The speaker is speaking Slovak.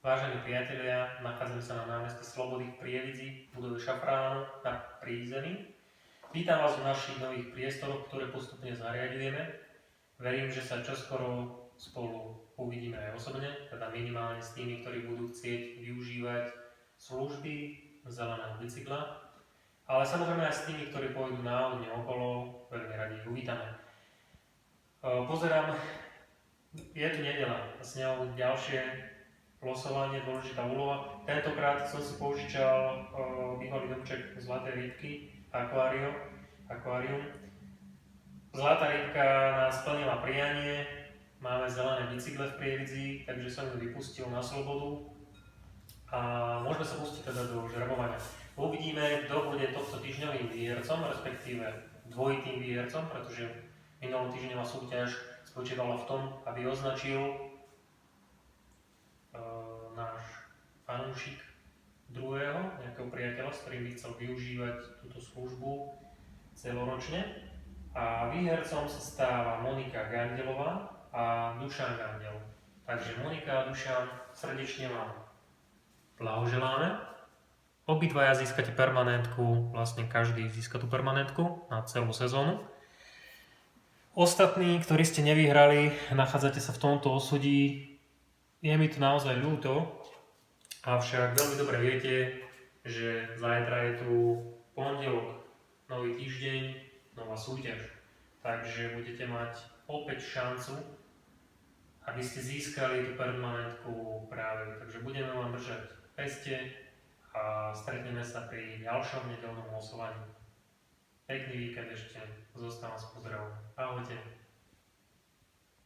Vážení priatelia, nachádzame sa na námestí Slobody v Prievidzi, v budove Šafránu na Prízemí. Vítam vás v našich nových priestoroch, ktoré postupne zariadujeme. Verím, že sa čoskoro spolu uvidíme aj osobne, teda minimálne s tými, ktorí budú chcieť využívať služby zeleného bicykla. Ale samozrejme aj s tými, ktorí pôjdu náhodne okolo, veľmi radi ich uvítame. Pozerám, je tu nedeľa a s ňou ďalšie losovanie, dôležitá úloha. Tentokrát som si požičal bývalý domček Zlaté rybky, akvárium. Zlatá rybka nás splnila prianie, máme zelené bicykle v Prievidzi, takže som ju vypustil na slobodu a môžeme sa pustiť teda do žrebovania. Uvidíme, kto bude tohto týždňovým výhercom, respektíve dvojitým výhercom, pretože minulotýždňová súťaž spočívala v tom, aby označil náš fanúšik druhého, nejakého priateľa, s ktorým by chcel využívať túto službu celoročne. A výhercom sa stáva Monika Gandelová a Dušan Gandel. Takže Monika a Dušan, srdečne vám blahoželáme. Obidvaja získate permanentku, vlastne každý získa tú permanentku na celú sezónu. Ostatní, ktorí ste nevyhrali, nachádzate sa v tomto osudí. Je mi to naozaj ľúto, avšak veľmi dobre viete, že zajtra je tu pondelok, nový týždeň, nová súťaž. Takže budete mať opäť šancu, aby ste získali tú permanentku práve. Takže budeme vám držať v peste a stretneme sa pri ďalšom nedeľnom losovaní. Pekný víkend ešte, zostávam s pozdravom. Ahojte.